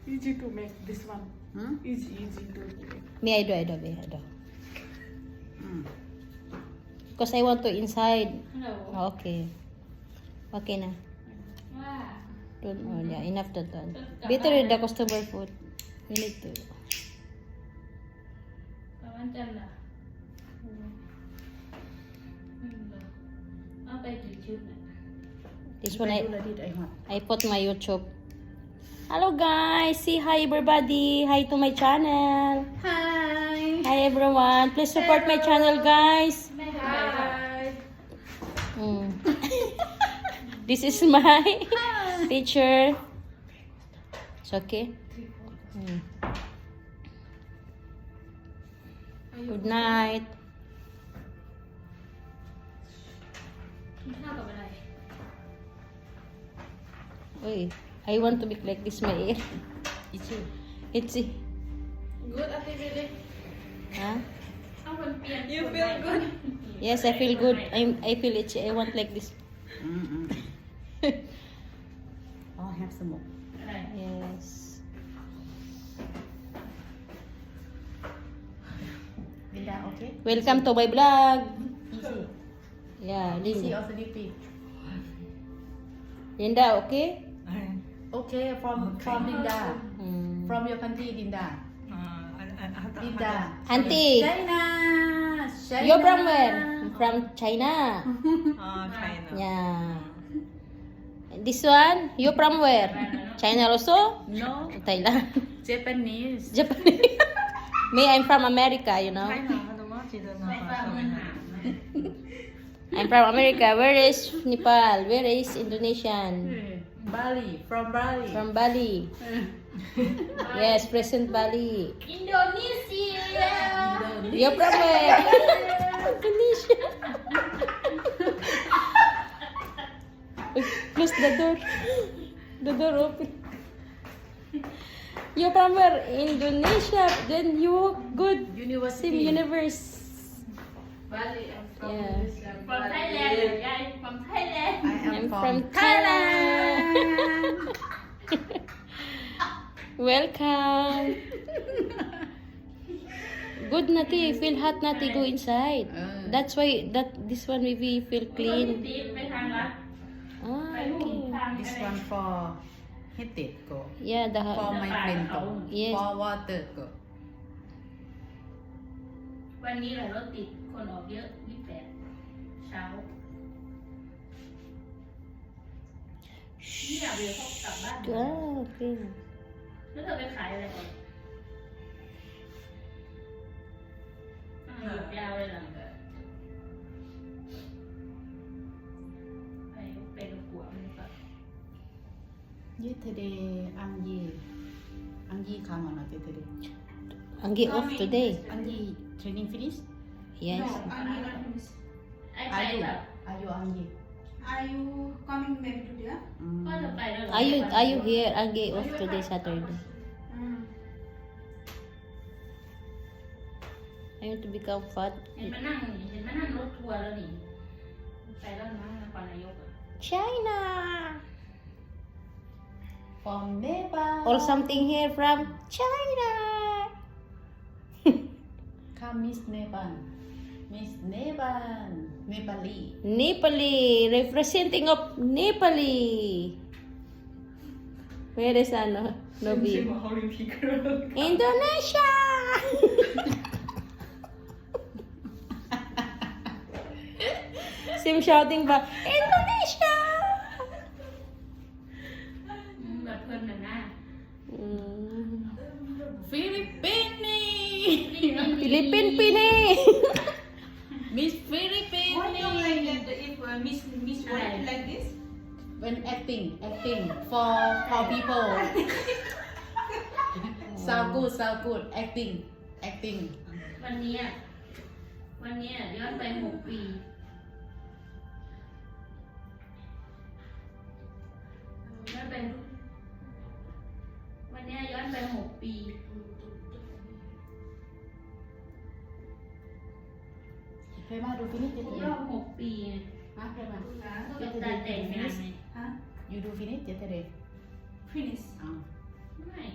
Easy to make this one. Easy to make. Me, I do. Because I want to inside. Okay. Okay na. Don't, yeah, enough to done. Better the customer food. We need to. This one I put my YouTube. Hello guys, say hi everybody. Hi to my channel. Hi. Hi everyone. Please support my channel guys. Hi. This is my picture. It's okay. Good night. Wait, I want to make like this my ear. Itchy. Good activity. Huh? You feel good? Yes, I feel good. I feel itchy. I want like this. Oh, have some more. Yes. Linda, okay? Welcome to my vlog. Easy. Yeah, Easy Linda. or sleepy? Linda, okay? Okay, from Linda. From your country, Linda. Linda. Auntie, China. you're from where? From China. China. Yeah. This one, you from where? China also? No, Thailand. Japanese. Japanese. Me, I'm from America, you know. I'm from America. Where is Nepal? Where is Indonesian? Bali, from Bali. From Bali. Yes, present Bali. Indonesia. You're from where? Indonesia. Close the door. The door open. You're from where? Indonesia. Then you good. Same University. universe. Bali. I'm from Yeah. From Thailand. Yeah, from Thailand. I am I'm from from Thailand. Welcome. Good nati, feel hot nati, go inside. That's why this one maybe feel clean. Ah, okay. This one for heated go. Yeah, For my friend go. Yes. For water go. วันนี้แหละรถติดคนออกเยอะ28เช้านี่อยากเรียนเขากลับบ้าน Ah, okay. แล้วเธอไปขายอะไรก่อนหยุดยาวเลยหลังไปกับผัวมันก็ Yesterday, Angyi come or not yesterday? Anggi off today. Angyi training finish? Yes.ไอ้ไปแบบ Are you Angyi? Are you coming maybe today? ก็จะไปแล้ว Are you here? Anggi off today Saturday. I want to become fat. เห็นมานั่งรถทัวร์แล้วนี่ไปแล้วนะนครนายก China. From Nepal. Or something here from China. Come Miss Nepal. Miss Nepal. Nepali. Nepali, representing of Nepali. Where is ano? Nobi. Indonesia. Sim shouting ba? Indonesia. แบบเพลินแบบหน้า Philippines. Philippine Pini. Miss Philippines. What you like that if miss what like this? When acting for people. Sound good. Acting. วันนี้ย้อนไป6 ปีวันนี้ย้อนไป6 ปี เคยมาดูฟินิชเจ ครบ เท รอบ6 ปีไง มาเคยมา จบการแต่งงานไง Huh? You do finish yesterday? Finish. อ้าว ไม่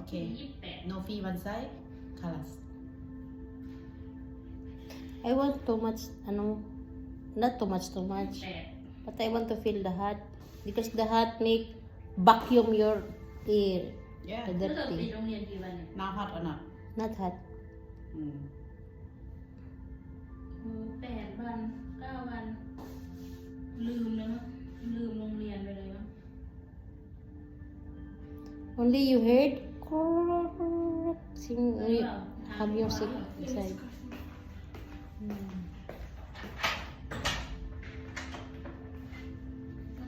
Okay. 28 No fee one side. Kalas. I want too much, not too much, but I want to feel the hot because the hot make vacuum your ear, Yeah. the แล้วเราไป dirty, โรงเรียนกี่วันเนี่ย Now hot or not? not hot. Mm. 8 วัน 9 วัน ลืมแล้วมั้งลืมโรงเรียนไปเลยมั้ง Only you heard sing, have music inside.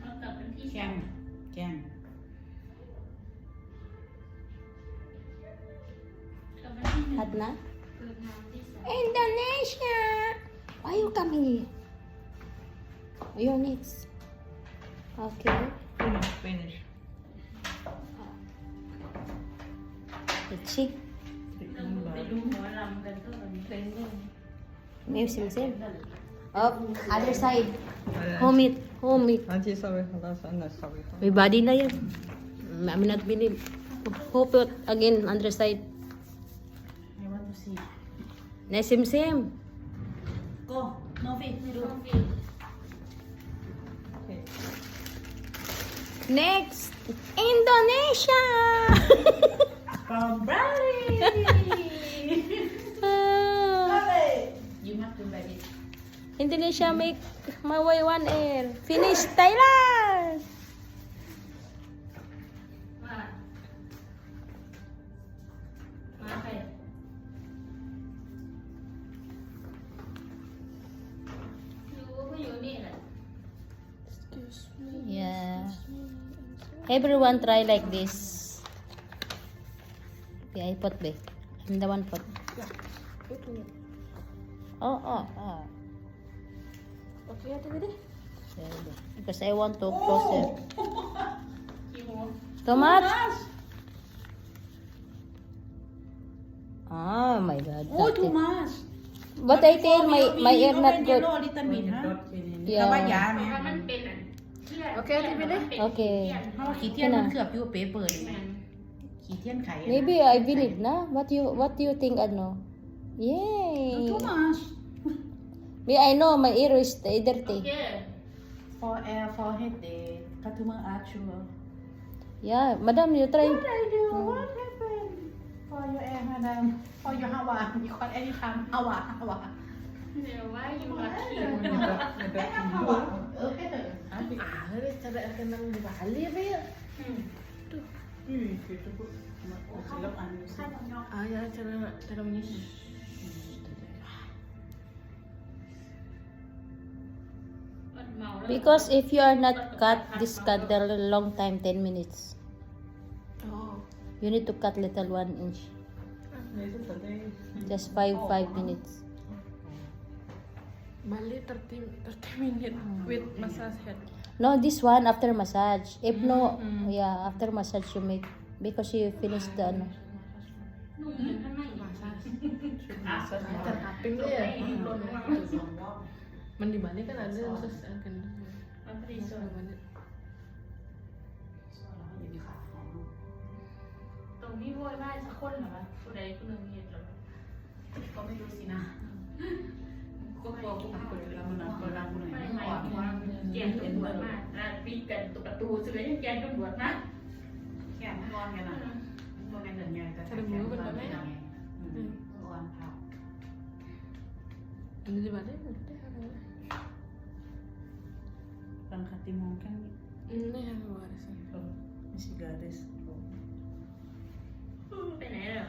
เอากลับเป็นที่ Kem. Kem. กลับเป็นที่ Hot na? เกิดงานที่ Indonesia! Why you coming here? You're next. Okay. Finish. The chick. เราไปดูหมอลำกันก็วันนี้ Maybe same. Up, other side. Home it. Auntie, sorry. That's sorry. May body na yan. I may not believe. Hope it again, other side. I want to see. Na same. Go. No fee. ไม่ Do. ต้องฟิล Okay. Next, Indonesia! From Bali. You must do like it. Indonesia make Mawai one air. Finish Thailand! ว่ามาใครรู้ว่าอยู่นี่แหละ Yeah. Everyone try like this. Yeah, I put be. I'm the one put. Oh. Okay, ate. Because I want to closer. กี่โมง Too much? Oh my God. Oh, That too is- much. But I tell my ear not good. Yellow, little bit, huh? Yeah. แต่ว่ายา เพ ไหม ราะว่ามันเป็นอันเทียน โอเคที่ไปเลย Okay. เพราะว่าขี้เทียนมันเคลือบอยู่เปเปอร์นี่ไหมขี้เทียนไข่อะนะ Maybe I believe na. What do you think ano? Yay. Too much. Me I know my ear is dirty. เย้ For air, for head, the customer are sure. Yeah, madam you try. What I do? What happened? For your air, madam. For your hawa. You call anytime hawa. เดี๋ยวว่าอยู่รักคิว Sabi akan nang di Bali ba ya? Kita pun silap anu sih. Ya, cara menyusun. Because if you are not cut this candle long time 10 minutes. You need to cut little 1 inch. Just 5 minutes. Bali 30 minutes with massage head. No, this one after massage. If no, yeah, after massage you make because you finish the ano. นุ่มข้างในมาซะ Teraping dia. Man di Bali kan ada terus akan มันพอดีส่วน ตรงนี้โวยวายสักคนเหรอวะผู้ใดผู้หนึ่งเห็นเหรอ ก็ไม่รู้สินะก็กลัวกูมันเปิดแล้วมันเปิดแล้วกู ไม่ ไหน ไม่ว่าแกนตำรวจมาแล้วปิดกันตัวประตูสุดเลยแกนตำรวจมา แค่มันร้อนกันนะมันเป็นเดินใหญ่แต่แค่มันร้อนกันร้อนค่ะ Ini di Bali udah ada. Berangkat timur kan Ini yang luar sih. masih garis. ไปไหนเหรอ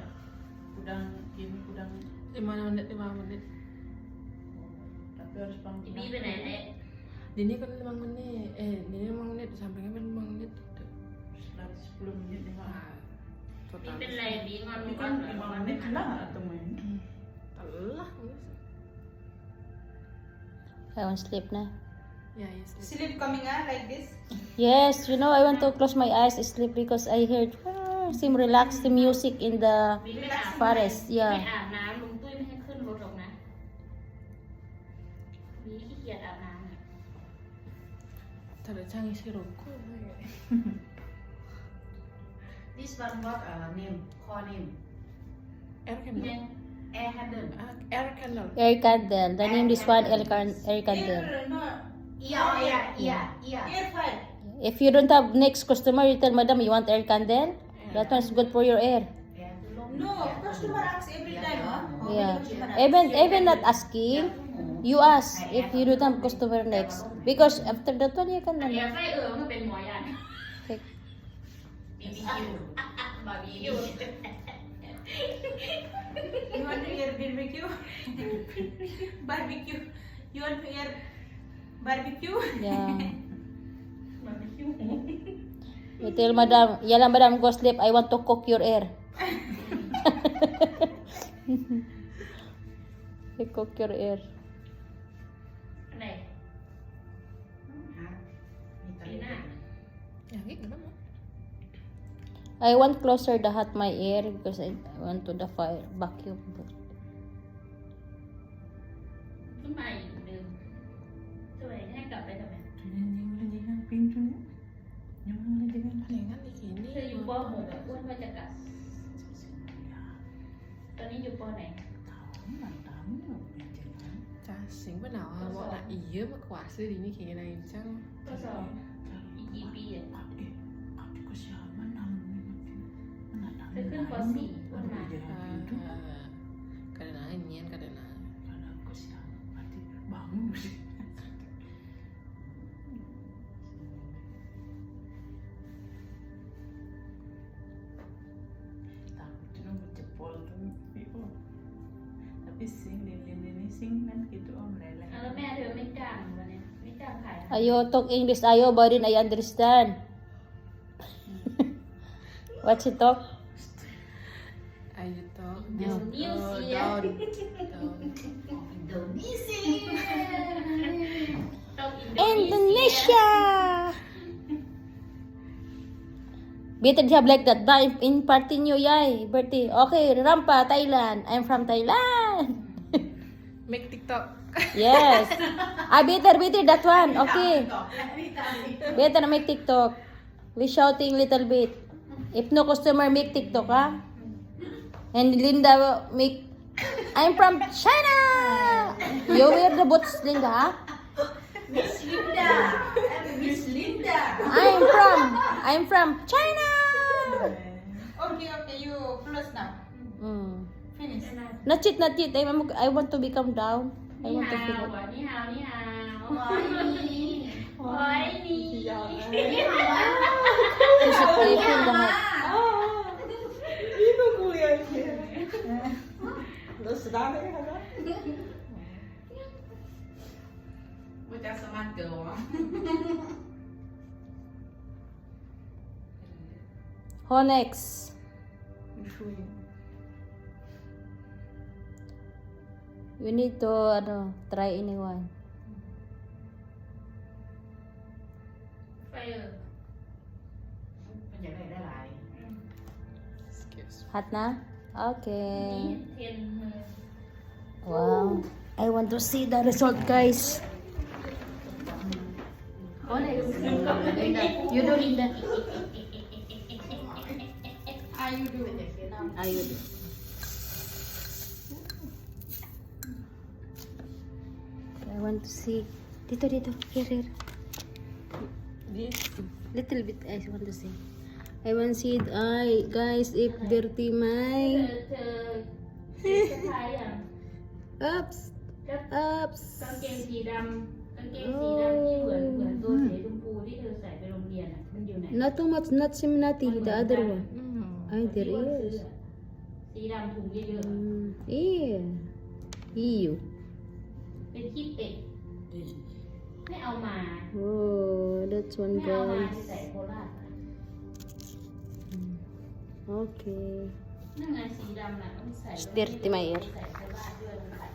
Udang ini udang 5 menit 5 menit. tapi harus bang อีบีไปไหนเนี่ย Di ini kan 5 menit. Di ini 5 menit sampingnya kan 5 menit. dari 10 menit nih mah. บีเป็นไรบีงอน Ini ก่อ kan นเหรอ 5 menit lah atau main. Allah. I want sleep na. Ya, ya. Sleep. Sleep coming like this. Yes, you know I want to close my eyes sleep because I heard seem relaxed the music in the บีไม่อาบ forest. ไม่ Yeah. อาบน้ำลุงตุ้ยไม่ให้ขึ้นรถหรอกนะบีขี้เกียจอาบน้ำเนี่ย Ada canggih sih rokok. ดี This one what name? Call name? air candle. Then Air handle. Air candle. Air candle. The name this one air candle. No. Ear File. If you don't have next customer, you tell madam you want air candle. That one's good for your air. No, customer asks every time, huh? Yeah. Even not asking, you ask if you don't have customer next. Because after that one, you can อันนี้ไฟมันเป็นหมอยัน take. BBQ. Barbecue. You want to hear barbecue? Barbecue. You want to hear barbecue? Yeah. You tell madam, yala madam, go sleep. I want to cook your air. I cook your air. อันไหน Hả? ปีหน้า Yang ini kenapa? I want closer the hot my air because I want to the fire vacuum. ขึ้นมาอีกเดิมทำไมให้กลับไปทำไม Palingan di sini. เธออยู่ป .6 อ้วนว่าจะกลับ ตอนนี้อยู่ปไหน Casing benar. Awak nak iya mak kuasa di ni kira lain macam. ป .2 อีกกี่ปีอ่ะเธอขึ้นป .4 อ้วนมา Kadang-kadang nyian kadang-kadang. Tapi sing lilin sing kan gitu om lele. แล้วแม่เธอไม่จ้างวันนี้ไม่จ้างขาย Ayo talk English ayo, Barin I understand. What she talk? Ayo toh. Indonesia. Indonesia. Better job like that. Ba in party nyo yay. Birthday. Okay, Rampa, Thailand. I'm from Thailand. Make TikTok. Yes. Better that one. Okay. Better make TikTok. We shouting little bit. If no customer, make TikTok, ha? And Linda make. I'm from China. You wear the boots, Linda, ha? Miss Linda. Miss Linda. I'm from China. Okay, you close now. Finish. Not yet. I want to become down. I นี่ want to ฮาว feel it. อ่ะนี่ฮาวนี่ฮาว Why? โอ้ยนี่ She's a playful lahat. Ibu kuliahnya. Terus sedang ada. Bocah semat doang. Honex. You need to try anyone. ไฟ มันอยากได้หลาย Excuse. Hot na? นี่ Okay. เทียนมือ Wow. I want to see the result, guys. Honex. You do Linda. You do. You do. I want to see. Dito. Here. This. Little bit I want to see. I want to see it. Ay, guys, if dirty เธ my. อจะทายอ่ะ Oops. กางเกงสีดำที่เหมือนตัวสีชมพูที่เธอใส่ไปโรงเรียนอ่ะมันอยู่ไหน Not too much, not similarity. The other one. Ay, there ที่อ้วนซื้อ is. อะสีดำถุงเยอะ Ew. ๆเป็นขี้เป็ดไม่เอามา Oh, that's one ไม่เอามา guys. ไปใส่โคราช Okay. นั่นไงสีดำน่ะต้องใส่ Dirty my ear. ใส่โคราชด้วยมันขาย